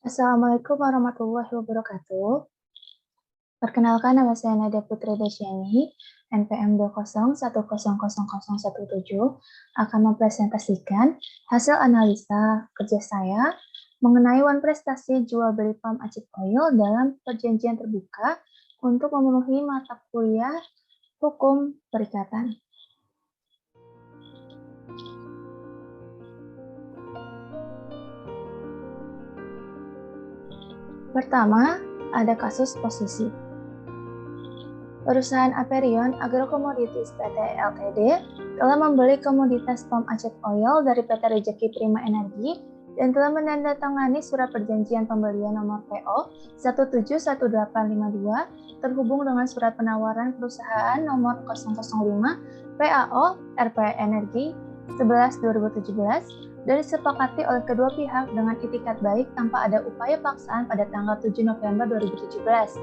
Assalamualaikum warahmatullahi wabarakatuh. Perkenalkan, nama saya Nadia Putri Desyani, NPM 201000017, akan mempresentasikan hasil analisa kerja saya mengenai prestasi jual beli palm acid oil dalam perjanjian terbuka untuk memenuhi mata kuliah hukum perikatan. Pertama, ada kasus posisi. Perusahaan Aperion Agro Commodities PT Ltd telah membeli komoditas palm acid oil dari PT Rejeki Prima Energi dan telah menandatangani surat perjanjian pembelian nomor PO 171852 terhubung dengan surat penawaran perusahaan nomor 005 PAO RP Energi 11/2017 dan disepakati oleh kedua pihak dengan itikat baik tanpa ada upaya paksaan pada tanggal 7 November 2017.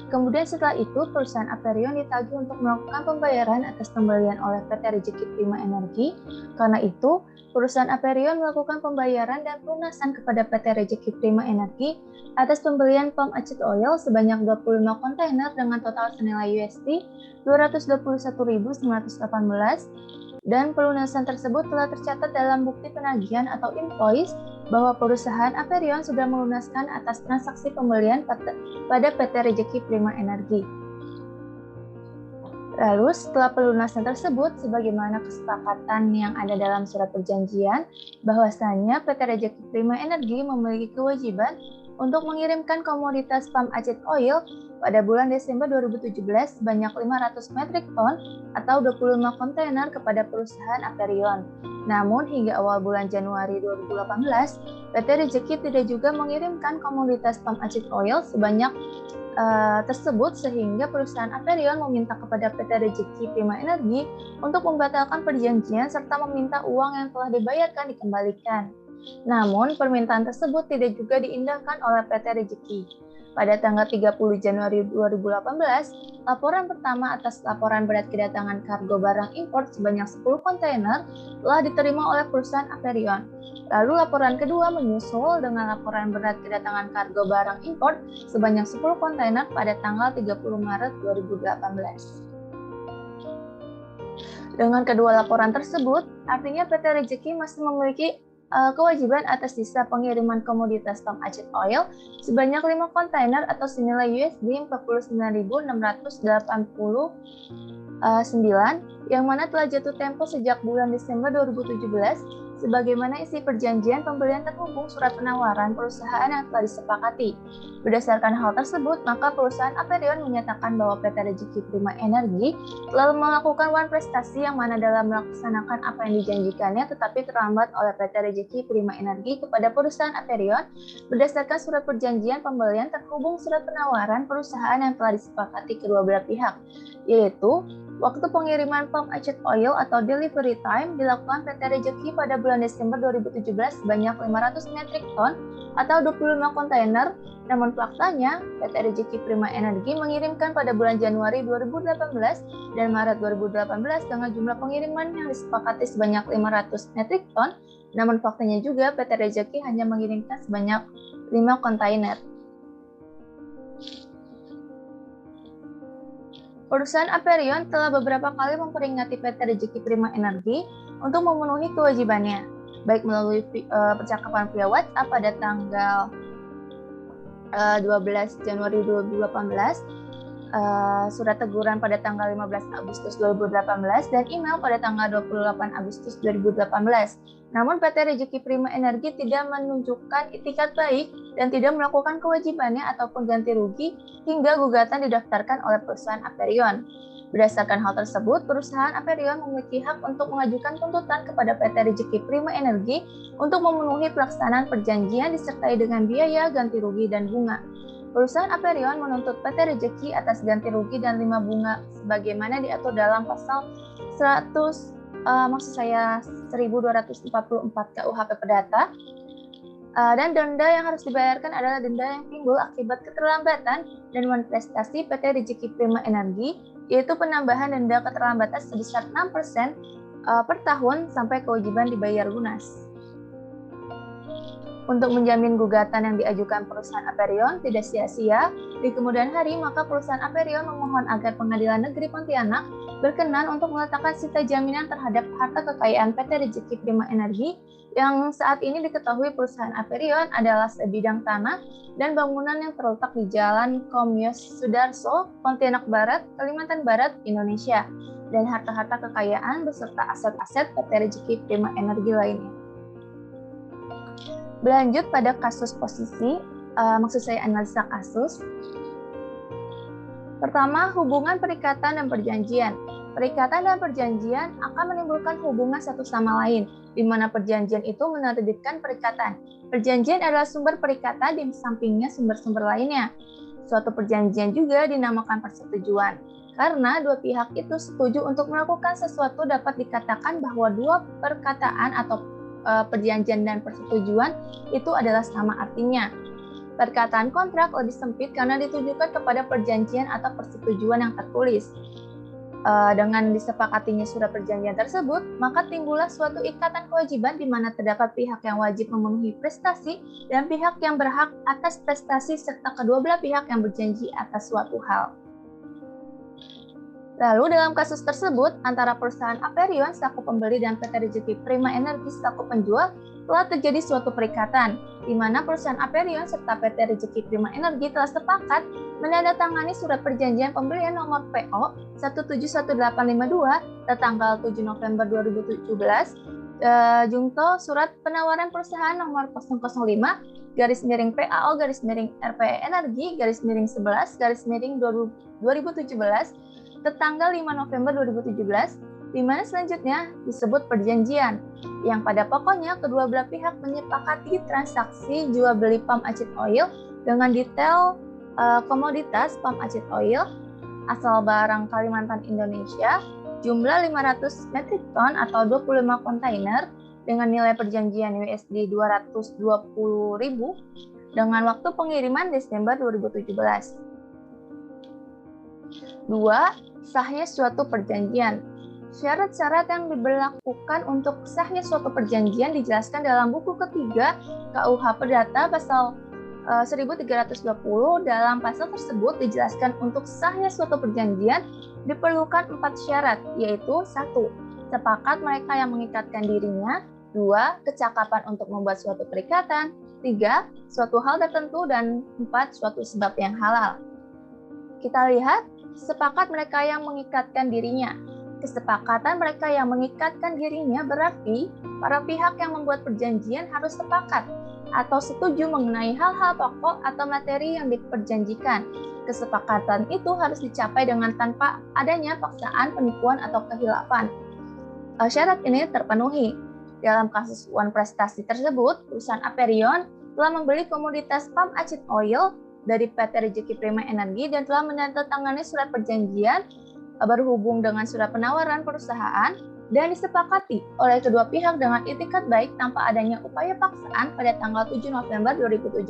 Kemudian setelah itu, perusahaan Aperion ditagih untuk melakukan pembayaran atas pembelian oleh PT Rejeki Prima Energi. Karena itu, perusahaan Aperion melakukan pembayaran dan pelunasan kepada PT Rejeki Prima Energi atas pembelian palm acid oil sebanyak 25 kontainer dengan total senilai USD 221.918 dan pelunasan tersebut telah tercatat dalam bukti penagihan atau invoice bahwa perusahaan Aperion sudah melunaskan atas transaksi pembelian pada PT Rejeki Prima Energi. Lalu setelah pelunasan tersebut, sebagaimana kesepakatan yang ada dalam surat perjanjian, bahwasannya PT Rejeki Prima Energi memiliki kewajiban untuk mengirimkan komoditas palm acid oil pada bulan Desember 2017 sebanyak 500 metrik ton atau 25 kontainer kepada perusahaan Aperion. Namun hingga awal bulan Januari 2018, PT Rejeki tidak juga mengirimkan komoditas palm acid oil sebanyak tersebut sehingga perusahaan Aperion meminta kepada PT Rejeki Prima Energi untuk membatalkan perjanjian serta meminta uang yang telah dibayarkan dikembalikan. Namun permintaan tersebut tidak juga diindahkan oleh PT Rejeki. Pada tanggal 30 Januari 2018, laporan pertama atas laporan berat kedatangan kargo barang impor sebanyak 10 kontainer telah diterima oleh perusahaan Aperion. Lalu laporan kedua menyusul dengan laporan berat kedatangan kargo barang impor sebanyak 10 kontainer pada tanggal 30 Maret 2018. Dengan kedua laporan tersebut, artinya PT Rejeki masih memiliki kewajiban atas sisa pengiriman komoditas palm acid oil sebanyak 5 kontainer atau senilai USD 49.689 yang mana telah jatuh tempo sejak bulan Desember 2017 sebagaimana isi perjanjian pembelian terhubung surat penawaran perusahaan yang telah disepakati. Berdasarkan hal tersebut, maka perusahaan Aperion menyatakan bahwa PT Rejeki Prima Energi telah melakukan prestasi yang mana dalam melaksanakan apa yang dijanjikannya tetapi terlambat oleh PT Rejeki Prima Energi kepada perusahaan Aperion berdasarkan surat perjanjian pembelian terhubung surat penawaran perusahaan yang telah disepakati kedua belah pihak, yaitu waktu pengiriman palm acid oil atau delivery time dilakukan PT Rejeki pada bulan Desember 2017 sebanyak 500 metrik ton atau 25 kontainer. Namun faktanya, PT Rejeki Prima Energi mengirimkan pada bulan Januari 2018 dan Maret 2018 dengan jumlah pengiriman yang disepakati sebanyak 500 metrik ton. Namun faktanya juga PT Rejeki hanya mengirimkan sebanyak 5 kontainer. Perusahaan Aperion telah beberapa kali memperingati PT Rejeki Prima Energi untuk memenuhi kewajibannya, baik melalui percakapan via WhatsApp pada tanggal 12 Januari 2018, surat teguran pada tanggal 15 Agustus 2018, dan email pada tanggal 28 Agustus 2018. Namun PT Rejeki Prima Energi tidak menunjukkan itikat baik dan tidak melakukan kewajibannya ataupun ganti rugi hingga gugatan didaftarkan oleh perusahaan Aperion. Berdasarkan hal tersebut, perusahaan Aperion memiliki hak untuk mengajukan tuntutan kepada PT Rejeki Prima Energi untuk memenuhi pelaksanaan perjanjian disertai dengan biaya, ganti rugi, dan bunga. Perusahaan Aperion menuntut PT Rejeki atas ganti rugi dan 5 bunga sebagaimana diatur dalam pasal 1244 KUHP Perdata. Dan denda yang harus dibayarkan adalah denda yang timbul akibat keterlambatan dan manifestasi PT Rejeki Prima Energi, yaitu penambahan denda keterlambatan sebesar 6% per tahun sampai kewajiban dibayar lunas. Untuk menjamin gugatan yang diajukan perusahaan Aperion tidak sia-sia, di kemudian hari maka perusahaan Aperion memohon agar Pengadilan Negeri Pontianak berkenan untuk meletakkan sita jaminan terhadap harta kekayaan PT Rejeki Prima Energi yang saat ini diketahui perusahaan Aperion adalah sebidang tanah dan bangunan yang terletak di Jalan Komyos Sudarso, Pontianak Barat, Kalimantan Barat, Indonesia, dan harta-harta kekayaan beserta aset-aset PT Rejeki Prima Energi lainnya. Berlanjut pada kasus posisi, maksud saya analisa kasus. Pertama, hubungan perikatan dan perjanjian. Perikatan dan perjanjian akan menimbulkan hubungan satu sama lain, di mana perjanjian itu menerbitkan perikatan. Perjanjian adalah sumber perikatan di sampingnya sumber-sumber lainnya. Suatu perjanjian juga dinamakan persetujuan, karena dua pihak itu setuju untuk melakukan sesuatu dapat dikatakan bahwa dua perkataan atau perjanjian dan persetujuan itu adalah sama artinya. Perkataan kontrak lebih sempit karena ditujukan kepada perjanjian atau persetujuan yang tertulis. Dengan disepakatinya surat perjanjian tersebut, maka timbullah suatu ikatan kewajiban di mana terdapat pihak yang wajib memenuhi prestasi dan pihak yang berhak atas prestasi serta kedua belah pihak yang berjanji atas suatu hal. Lalu dalam kasus tersebut, antara perusahaan Aperion selaku pembeli dan PT Rejeki Prima Energi selaku penjual telah terjadi suatu perikatan, di mana perusahaan Aperion serta PT Rejeki Prima Energi telah sepakat menandatangani surat perjanjian pembelian nomor PO 171852 tertanggal 7 November 2017, jungto surat penawaran perusahaan nomor 005/PAO/RPE Energi /11/2017 tertanggal 5 November 2017, di mana selanjutnya disebut perjanjian, yang pada pokoknya kedua belah pihak menyepakati transaksi jual beli pump acid oil dengan detail komoditas pump acid oil asal barang Kalimantan Indonesia, jumlah 500 metric ton atau 25 kontainer dengan nilai perjanjian USD 220.000 dengan waktu pengiriman Desember 2017. 2. Sahnya suatu perjanjian. Syarat-syarat yang diberlakukan untuk sahnya suatu perjanjian dijelaskan dalam buku ketiga KUH Perdata pasal 1320. Dalam pasal tersebut dijelaskan untuk sahnya suatu perjanjian diperlukan 4 syarat, yaitu 1. Sepakat mereka yang mengikatkan dirinya. 2. Kecakapan untuk membuat suatu perikatan. 3. Suatu hal tertentu. Dan 4. Suatu sebab yang halal. Kita lihat sepakat mereka yang mengikatkan dirinya. Kesepakatan mereka yang mengikatkan dirinya berarti para pihak yang membuat perjanjian harus sepakat atau setuju mengenai hal-hal pokok atau materi yang diperjanjikan. Kesepakatan itu harus dicapai dengan tanpa adanya paksaan, penipuan, atau kehilafan. Syarat ini terpenuhi. Dalam kasus One Prestasi tersebut, perusahaan Aperion telah membeli komoditas pump acid oil dari PT Rejeki Prima Energi dan telah menandatangani surat perjanjian berhubung dengan surat penawaran perusahaan dan disepakati oleh kedua pihak dengan itikat baik tanpa adanya upaya paksaan pada tanggal 7 November 2017.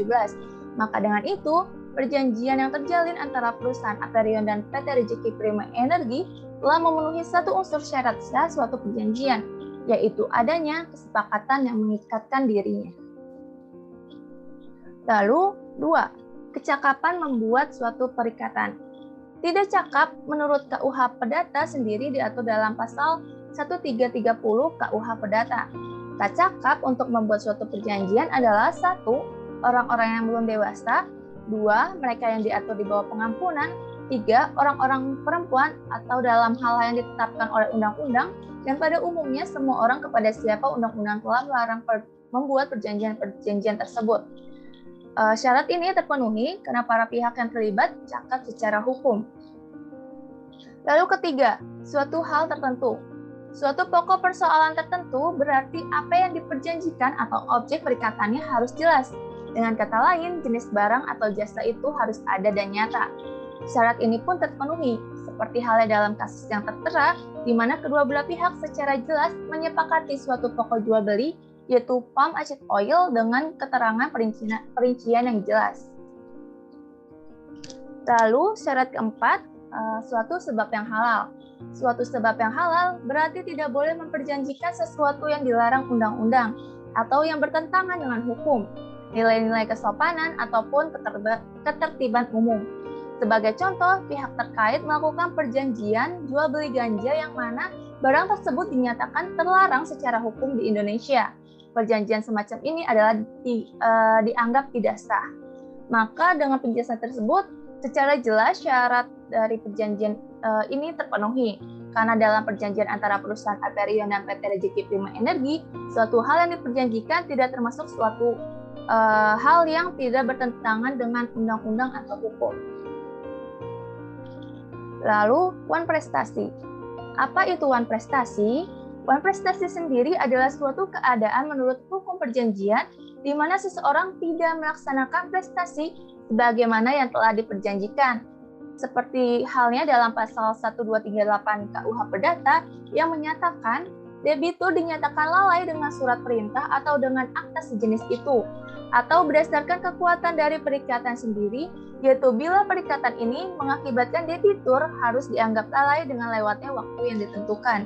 Maka dengan itu, perjanjian yang terjalin antara perusahaan Aperion dan PT Rejeki Prima Energi telah memenuhi satu unsur syarat sah suatu perjanjian, yaitu adanya kesepakatan yang mengikatkan dirinya. Lalu, 2. Kecakapan membuat suatu perikatan. Tidak cakap menurut KUH Perdata sendiri diatur dalam pasal 1330 KUH Perdata. Tak cakap untuk membuat suatu perjanjian adalah 1. Orang-orang yang belum dewasa. 2. Mereka yang diatur di bawah pengampunan. 3. Orang-orang perempuan atau dalam hal yang ditetapkan oleh undang-undang, dan pada umumnya semua orang kepada siapa undang-undang telah melarang membuat perjanjian tersebut. Syarat ini terpenuhi karena para pihak yang terlibat cakap secara hukum. Lalu ketiga, suatu hal tertentu. Suatu pokok persoalan tertentu berarti apa yang diperjanjikan atau objek perikatannya harus jelas. Dengan kata lain, jenis barang atau jasa itu harus ada dan nyata. Syarat ini pun terpenuhi, seperti halnya dalam kasus yang tertera, di mana kedua belah pihak secara jelas menyepakati suatu pokok jual beli, yaitu pump acid oil dengan keterangan perincian yang jelas. Lalu syarat keempat, suatu sebab yang halal. Suatu sebab yang halal berarti tidak boleh memperjanjikan sesuatu yang dilarang undang-undang. atau yang bertentangan dengan hukum, nilai-nilai kesopanan, ataupun ketertiban umum. Sebagai contoh, pihak terkait melakukan perjanjian jual beli ganja yang mana barang tersebut dinyatakan terlarang secara hukum di Indonesia. Perjanjian semacam ini adalah dianggap tidak sah. Maka dengan penjelasan tersebut, secara jelas syarat dari perjanjian ini terpenuhi. Karena dalam perjanjian antara perusahaan Aperion dan PT Rejeki Prima Energi, suatu hal yang diperjanjikan tidak termasuk suatu hal yang tidak bertentangan dengan undang-undang atau hukum. Lalu, wan prestasi. Apa itu wan prestasi? Wan prestasi sendiri adalah suatu keadaan menurut hukum perjanjian di mana seseorang tidak melaksanakan prestasi sebagaimana yang telah diperjanjikan. Seperti halnya dalam pasal 1238 KUH Perdata yang menyatakan debitur dinyatakan lalai dengan surat perintah atau dengan akta sejenis itu, atau berdasarkan kekuatan dari perikatan sendiri, yaitu bila perikatan ini mengakibatkan debitur harus dianggap lalai dengan lewatnya waktu yang ditentukan.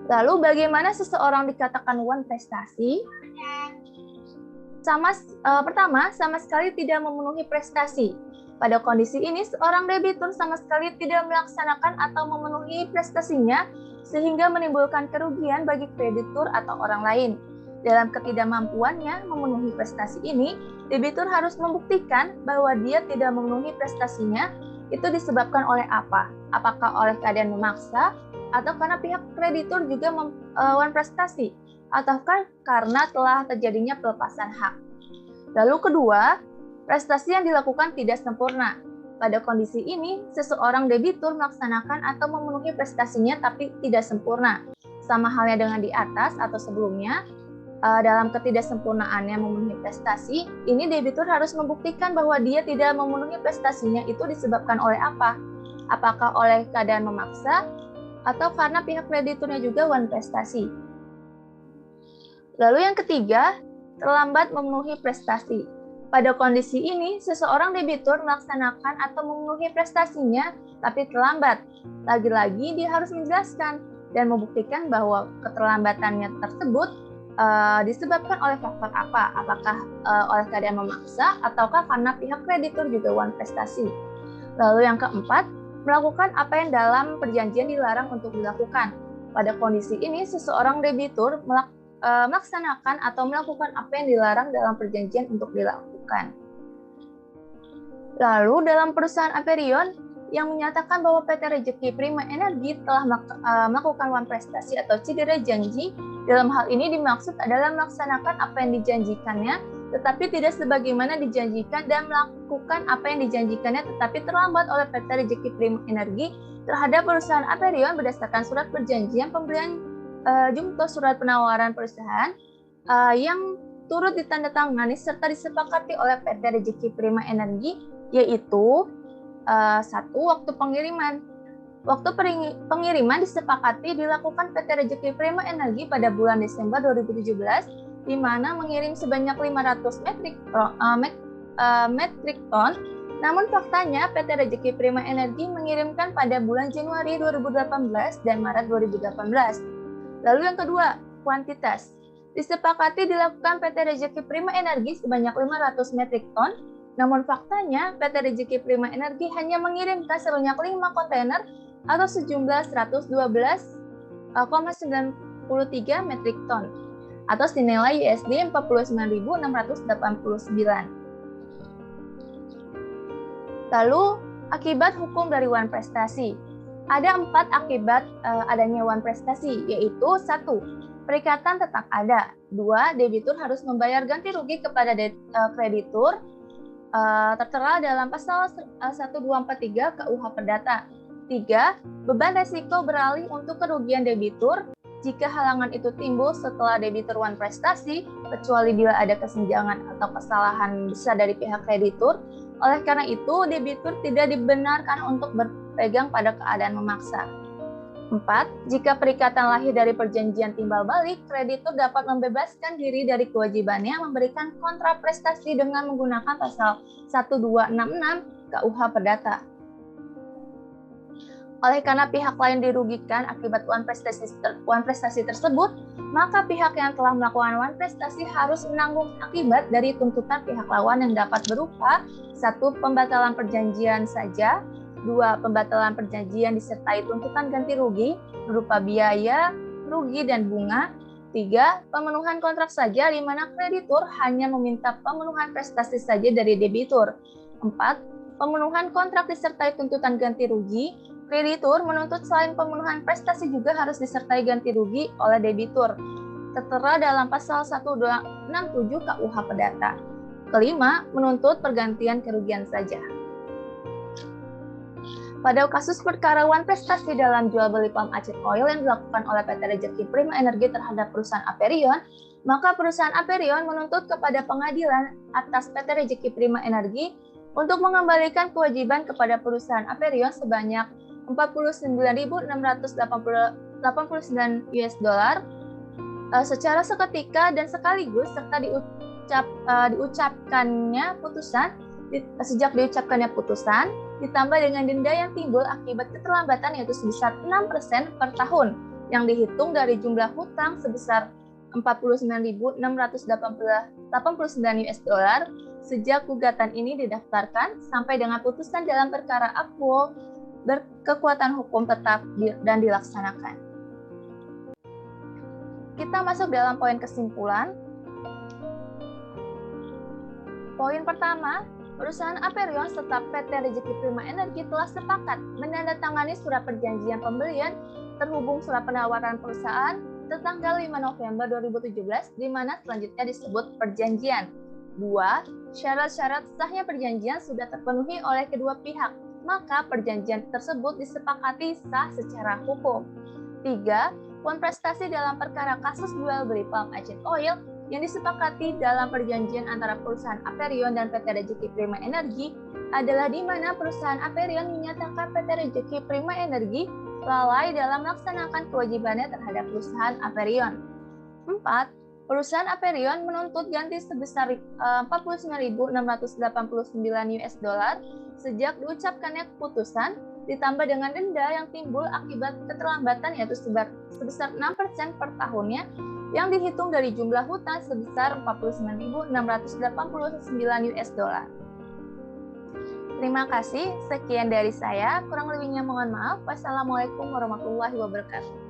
Lalu bagaimana seseorang dikatakan wan prestasi? Pertama, sama sekali tidak memenuhi prestasi. Pada kondisi ini, seorang debitur sama sekali tidak melaksanakan atau memenuhi prestasinya sehingga menimbulkan kerugian bagi kreditur atau orang lain. Dalam ketidakmampuannya memenuhi prestasi ini, debitur harus membuktikan bahwa dia tidak memenuhi prestasinya itu disebabkan oleh apa? Apakah oleh keadaan memaksa, atau karena pihak kreditur juga wan prestasi, ataukah karena telah terjadinya pelepasan hak. Lalu kedua, prestasi yang dilakukan tidak sempurna. Pada kondisi ini, seseorang debitur melaksanakan atau memenuhi prestasinya tapi tidak sempurna. Sama halnya dengan di atas atau sebelumnya, dalam ketidaksempurnaannya memenuhi prestasi, ini debitur harus membuktikan bahwa dia tidak memenuhi prestasinya itu disebabkan oleh apa? Apakah oleh keadaan memaksa, atau karena pihak krediturnya juga wan prestasi. Lalu yang ketiga, terlambat memenuhi prestasi. Pada kondisi ini, seseorang debitur melaksanakan atau memenuhi prestasinya, tapi terlambat. Lagi-lagi, dia harus menjelaskan dan membuktikan bahwa keterlambatannya tersebut disebabkan oleh faktor apa? Apakah oleh keadaan memaksa, ataukah karena pihak kreditur juga wan prestasi. Lalu yang keempat, melakukan apa yang dalam perjanjian dilarang untuk dilakukan. Pada kondisi ini, seseorang debitur melaksanakan atau melakukan apa yang dilarang dalam perjanjian untuk dilakukan. Lalu dalam perusahaan Aperion yang menyatakan bahwa PT Rejeki Prima Energi telah melakukan wan prestasi atau cedera janji, dalam hal ini dimaksud adalah melaksanakan apa yang dijanjikannya, tetapi tidak sebagaimana dijanjikan dan melakukan apa yang dijanjikannya tetapi terlambat oleh PT Rejeki Prima Energi terhadap perusahaan Aperion berdasarkan surat perjanjian pembelian jumlah surat penawaran perusahaan yang turut ditandatangani serta disepakati oleh PT Rejeki Prima Energi, yaitu satu, waktu pengiriman. Waktu pengiriman disepakati dilakukan PT Rejeki Prima Energi pada bulan Desember 2017, di mana mengirim sebanyak 500 metrik ton. Namun faktanya PT Rejeki Prima Energi mengirimkan pada bulan Januari 2018 dan Maret 2018. Lalu yang kedua, kuantitas. Disepakati dilakukan PT Rejeki Prima Energi sebanyak 500 metrik ton, namun faktanya PT Rejeki Prima Energi hanya mengirimkan sebanyak 5 kontainer atau sejumlah 112,93 metrik ton atau senilai USD 49.689. Lalu, akibat hukum dari wan prestasi. Ada 4 akibat adanya wan prestasi, yaitu 1. Perikatan tetap ada. 2. Debitur harus membayar ganti rugi kepada kreditur tertera dalam pasal 1243 KUH Perdata. 3. Beban resiko beralih untuk kerugian debitur jika halangan itu timbul setelah debitur wan prestasi, kecuali bila ada kesenjangan atau kesalahan besar dari pihak kreditur. Oleh karena itu, debitur tidak dibenarkan untuk berpegang pada keadaan memaksa. 4. Jika perikatan lahir dari perjanjian timbal balik, kreditur dapat membebaskan diri dari kewajibannya memberikan kontraprestasi dengan menggunakan pasal 1266 KUH Perdata. Oleh karena pihak lain dirugikan akibat uang prestasi tersebut, maka pihak yang telah melakukan uang prestasi harus menanggung akibat dari tuntutan pihak lawan yang dapat berupa 1. Pembatalan perjanjian saja, 2. Pembatalan perjanjian disertai tuntutan ganti rugi berupa biaya, rugi, dan bunga, 3. Pemenuhan kontrak saja di mana kreditur hanya meminta pemenuhan prestasi saja dari debitur, 4. Pemenuhan kontrak disertai tuntutan ganti rugi. Kreditur menuntut selain pemenuhan prestasi juga harus disertai ganti rugi oleh debitur, tertera dalam pasal 167 KUH Perdata. Kelima, menuntut pergantian kerugian saja. Pada kasus perkara uang prestasi dalam jual beli palm Aceh Oil yang dilakukan oleh PT Rejeki Prima Energi terhadap perusahaan Aperion, maka perusahaan Aperion menuntut kepada pengadilan atas PT Rejeki Prima Energi untuk mengembalikan kewajiban kepada perusahaan Aperion sebanyak 49.689 US dollar secara seketika dan sekaligus serta sejak diucapkannya putusan ditambah dengan denda yang timbul akibat keterlambatan yaitu sebesar 6% per tahun yang dihitung dari jumlah hutang sebesar 49.689 US dollar sejak gugatan ini didaftarkan sampai dengan putusan dalam perkara akuo berkekuatan hukum tetap dan dilaksanakan. Kita masuk dalam poin kesimpulan. Poin pertama, perusahaan Aperion serta PT Rejeki Prima Energi telah sepakat menandatangani surat perjanjian pembelian terhubung surat penawaran perusahaan tertanggal 5 November 2017 di mana selanjutnya disebut perjanjian. 2. Syarat-syarat sahnya perjanjian sudah terpenuhi oleh kedua pihak, maka perjanjian tersebut disepakati sah secara hukum. 3. Uang prestasi dalam perkara kasus jual beli palm Aceh Oil yang disepakati dalam perjanjian antara perusahaan Aperion dan PT Rejeki Prima Energi adalah di mana perusahaan Aperion menyatakan PT Rejeki Prima Energi lalai dalam melaksanakan kewajibannya terhadap perusahaan Aperion. 4. Perusahaan Aperion menuntut ganti sebesar 49.689 US dollar sejak diucapkannya keputusan ditambah dengan denda yang timbul akibat keterlambatan yaitu sebesar 6% per tahunnya yang dihitung dari jumlah hutang sebesar 49.689 US dollar. Terima kasih, sekian dari saya. Kurang lebihnya mohon maaf. Wassalamualaikum warahmatullahi wabarakatuh.